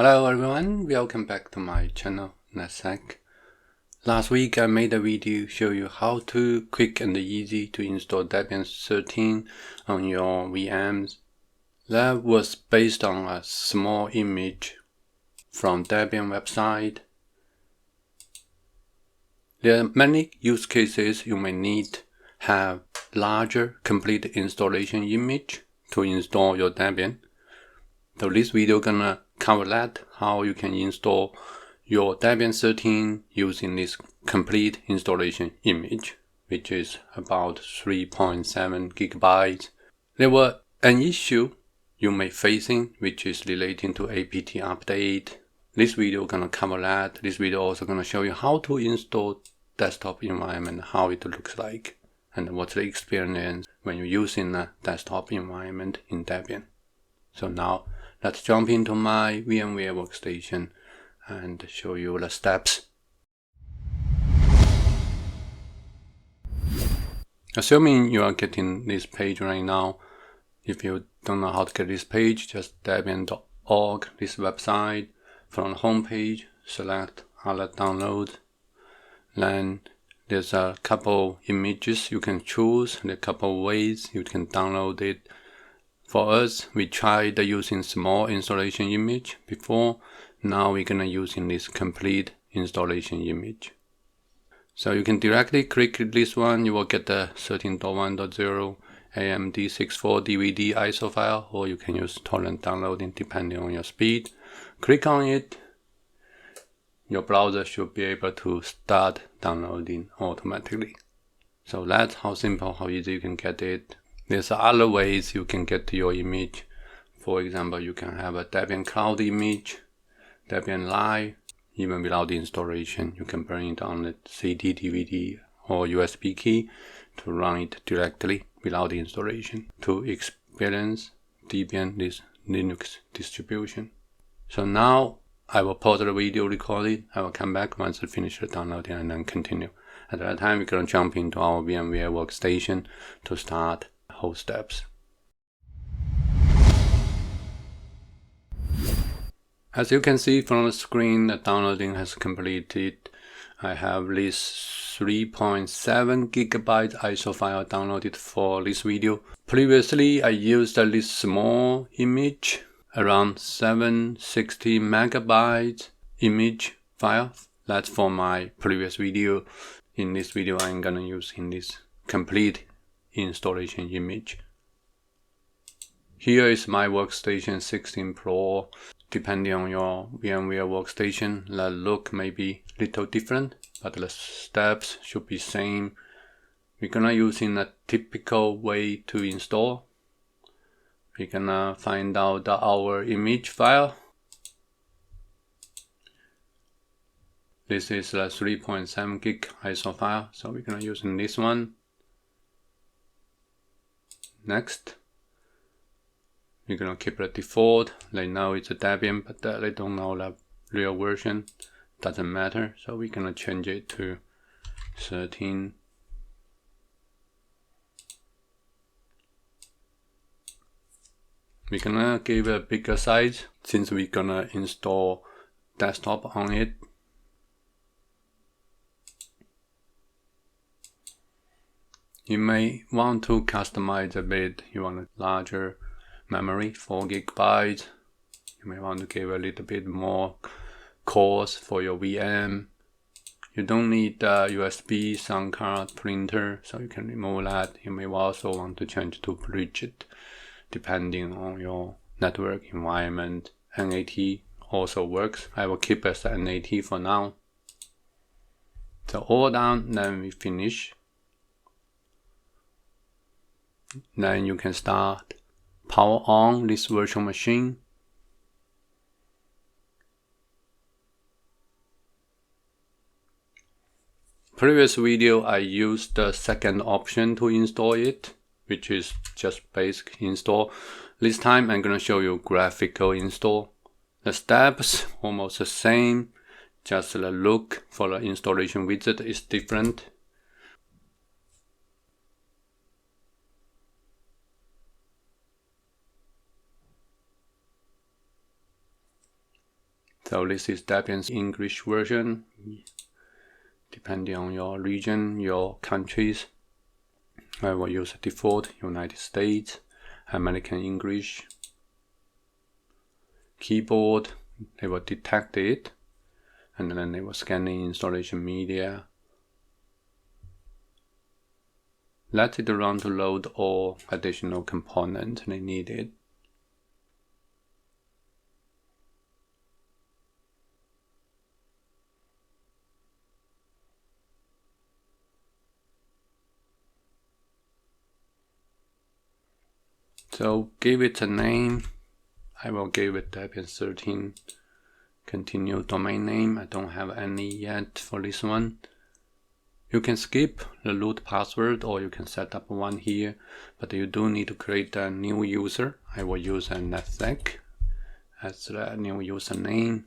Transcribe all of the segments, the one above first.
Hello everyone, welcome back to my channel NetSec. Last week I made a video show you how to quick and easy to install Debian 13 on your VMs. That was based on a small image from Debian website. There are many use cases you may need have larger complete installation image to install your Debian. So this video gonna cover that, how you can install your Debian 13 using this complete installation image, which is about 3.7 gigabytes. There was an issue you may facing, which is relating to APT update. This video gonna cover that. This video also gonna show you how to install desktop environment, how it looks like, and what's the experience when you're using a desktop environment in Debian. So now let's jump into my VMware workstation and show you the steps. Assuming you are getting this page right now, if you don't know how to get this page, just debian.org, this website. From the home page, select other downloads. Then there's a couple images you can choose, and a couple ways you can download it. For us, we tried using small installation image before. Now we're gonna using this complete installation image. So you can directly click this one, you will get the 13.1.0 AMD64 DVD ISO file, or you can use torrent downloading depending on your speed. Click on it, your browser should be able to start downloading automatically. So that's how simple, how easy you can get it. There's other ways you can get to your image. For example, you can have a Debian Cloud image, Debian Live. Even without the installation, you can bring it on the CD, DVD, or USB key to run it directly without the installation to experience Debian, this Linux distribution. So now I will pause the video recording. I will come back once I finish the downloading and then continue. At that time, we're going to jump into our VMware workstation to start whole steps. As you can see from the screen, the downloading has completed. I have this 3.7 gigabyte ISO file downloaded for this video. Previously, I used this small image, around 760 megabytes image file. That's for my previous video. In this video, I'm gonna use in this complete installation image. Here is my workstation 16 Pro. Depending on your VMware workstation, the look may be a little different, but the steps should be same. We're gonna use in a typical way to install. We're gonna find out our image file. This is a 3.7 gig ISO file, so we're gonna use in this one. Next, we're gonna keep the default. They know it's a Debian, but they don't know the real version. Doesn't matter, so we're gonna change it to 13. We're gonna give a bigger size since we're gonna install desktop on it. You may want to customize a bit. You want a larger memory, 4 gigabytes. You may want to give a little bit more cores for your VM. You don't need a USB sound card printer, so you can remove that. You may also want to change to Bridget, depending on your network environment. NAT also works. I will keep as NAT for now. So all done, then we finish. Then you can start power on this virtual machine. Previous video I used the second option to install it, which is just basic install. This time I'm gonna show you graphical install. The steps almost the same, just the look for the installation widget is different. So this is Debian's English version, depending on your region, your countries. I will use the default United States, American English. Keyboard, they will detect it, and then they will scan the installation media. Let it run to load all additional components they needed. So give it a name. I will give it Debian 13. Continue domain name. I don't have any yet for this one. You can skip the root password or you can set up one here, but you do need to create a new user. I will use a NetSec as the new username.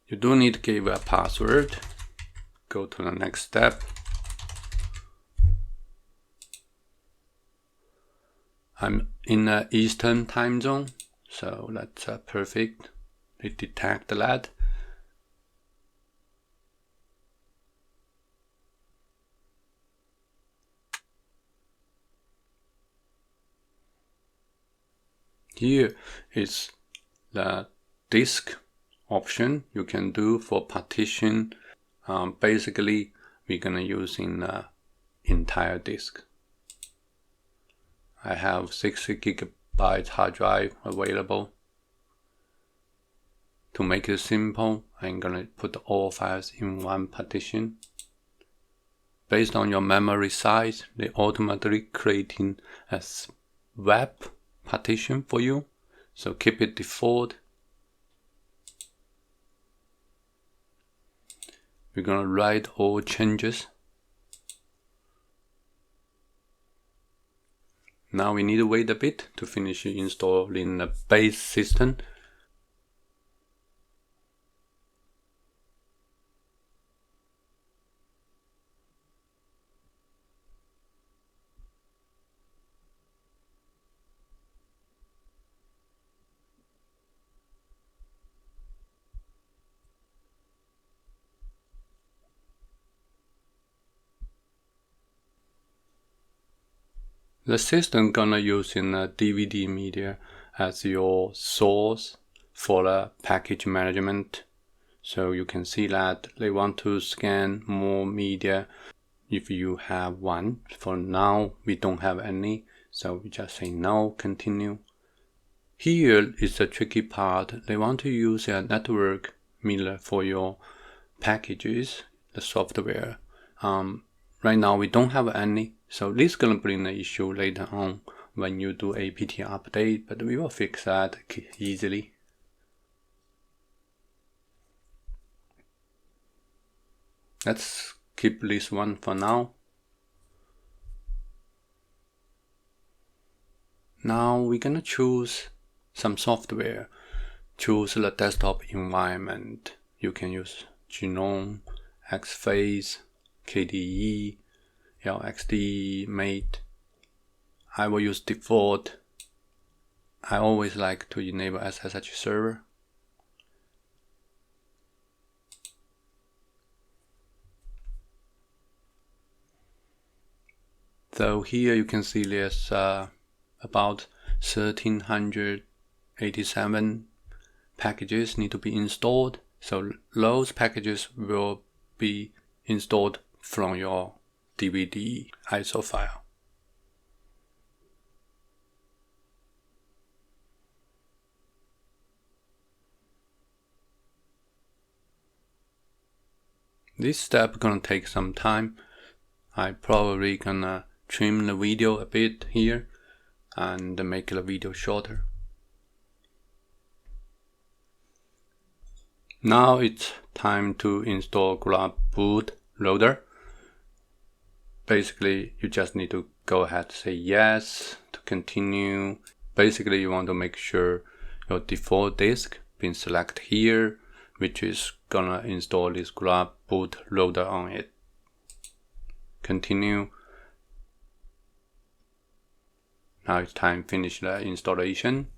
You do need to give a password. Go to the next step. I'm in the Eastern time zone, so that's perfect. It detects that. Here is the disk option you can do for partition. Basically, we're gonna use in the entire disk. I have 60 GB hard drive available. To make it simple, I'm gonna put all files in one partition. Based on your memory size, they automatically creating a web partition for you. So keep it default. We're gonna write all changes. Now we need to wait a bit to finish installing the base system. The system gonna use in a DVD media as your source for the package management. So you can see that they want to scan more media if you have one. For now, we don't have any, so we just say no, continue. Here is the tricky part. They want to use a network mirror for your packages, the software. Right now we don't have any, so this is gonna bring the issue later on when you do APT update, but we will fix that easily. Let's keep this one for now. Now we're gonna choose some software. Choose the desktop environment. You can use GNOME, Xphase, KDE, LXD, Mate. I will use default. I always like to enable SSH server. So here you can see there's about 1387 packages need to be installed. So those packages will be installed from your DVD ISO file. This step gonna take some time. I probably gonna trim the video a bit here and make the video shorter. Now it's time to install grub bootloader. Basically, you just need to go ahead and say yes to continue. Basically, you want to make sure your default disk been selected here, which is gonna install this grub bootloader on it. Continue. Now it's time to finish the installation.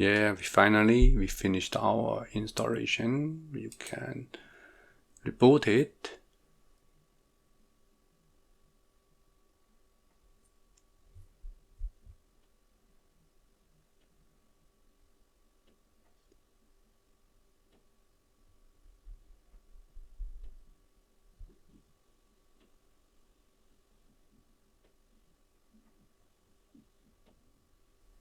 Yeah, we finished our installation. You can reboot it.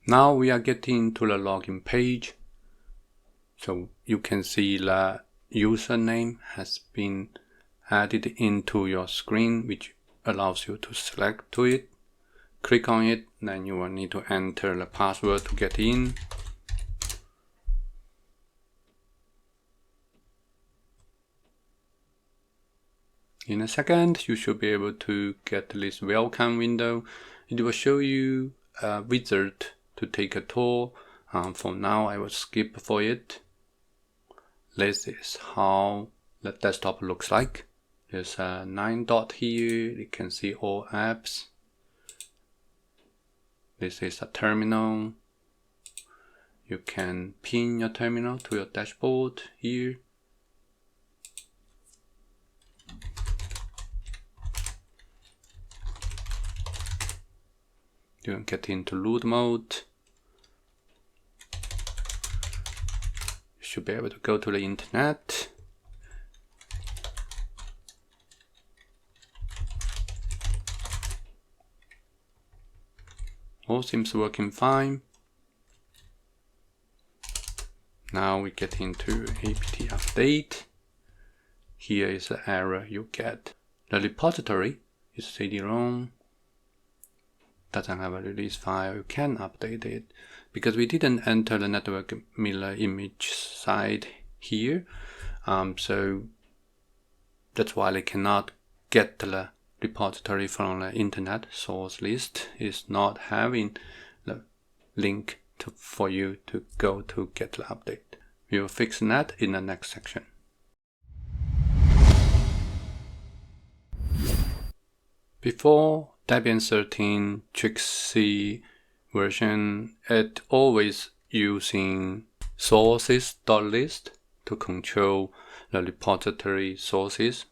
Now we are getting to the login page. So you can see the username has been added into your screen, which allows you to select to it. Click on it, then you will need to enter the password to get in. In a second, you should be able to get this welcome window. It will show you a wizard to take a tour. For now, I will skip for it. This is how the desktop looks like. There's a 9 dot here. You can see all apps. This is a terminal. You can pin your terminal to your dashboard here. You can get into root mode. You should be able to go to the internet. All seems working fine. Now we get into APT Update. Here is the error you get. The repository is CD-ROM. Doesn't have a release file. You can update it because we didn't enter the network mirror image side here. So that's why they cannot get the repository from the internet source list. Is not having the link for you to go to get the update. We will fix that in the next section. Before Debian 13 Trixie version, it always using sources.list to control the repository sources.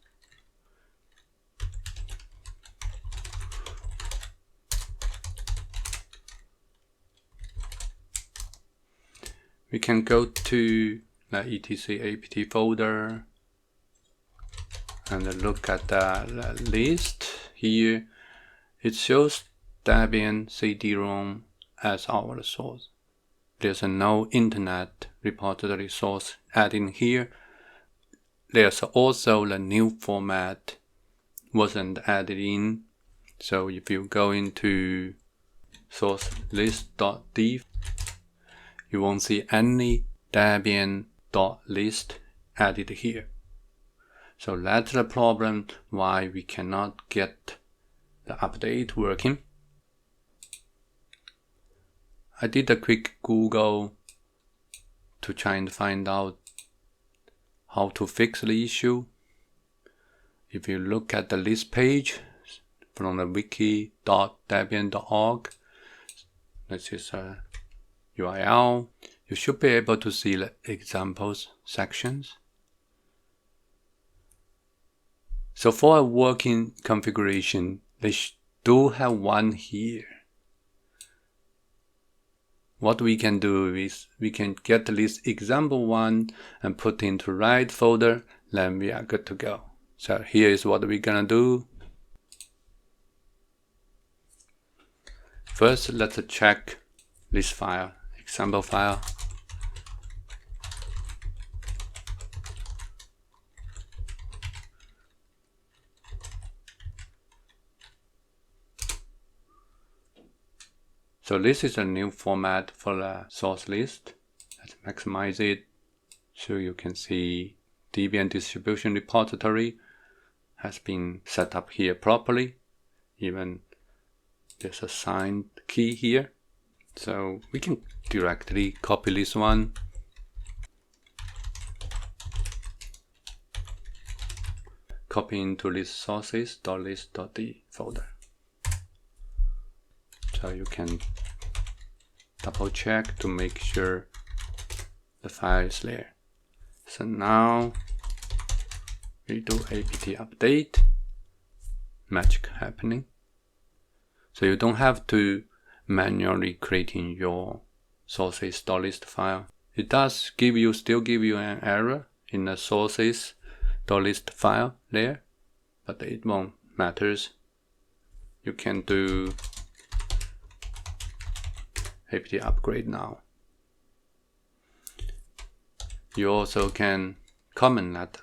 We can go to the etc apt folder and look at the list here. It shows Debian CD-ROM as our source. There's no internet repository source added here. There's also the new format wasn't added in. So if you go into source list.dev, you won't see any Debian.list added here. So that's the problem why we cannot get the update working. I did a quick Google to try and find out how to fix the issue. If you look at the list page from the wiki.debian.org, this is a URL. You should be able to see the examples sections. So for a working configuration, they do have one here. What we can do is we can get this example one and put into right folder, then we are good to go. So here is what we're gonna do. First, let's check this file, example file. So this is a new format for the source list. Let's maximize it so you can see Debian distribution repository has been set up here properly. Even there's a signed key here. So we can directly copy this one. Copy into this sources.list.d folder. So you can double check to make sure the file is there. So now we do apt update, magic happening. So you don't have to manually creating your sources.list file. It does still give you an error in the sources.list file there, but it won't matters. You can do apt upgrade now. You also can comment that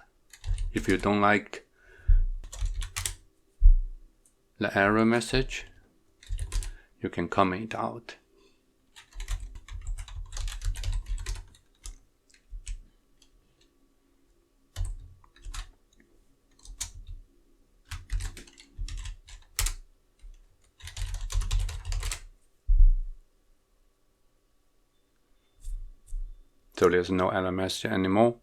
if you don't like the error message, you can comment it out. So there's no error message anymore.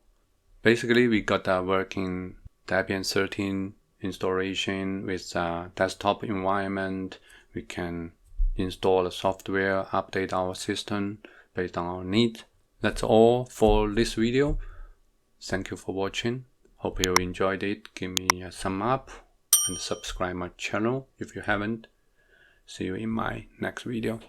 Basically, we got a working Debian 13 installation with a desktop environment. We can install the software, update our system based on our needs. That's all for this video. Thank you for watching. Hope you enjoyed it. Give me a thumb up and subscribe my channel if you haven't. See you in my next video.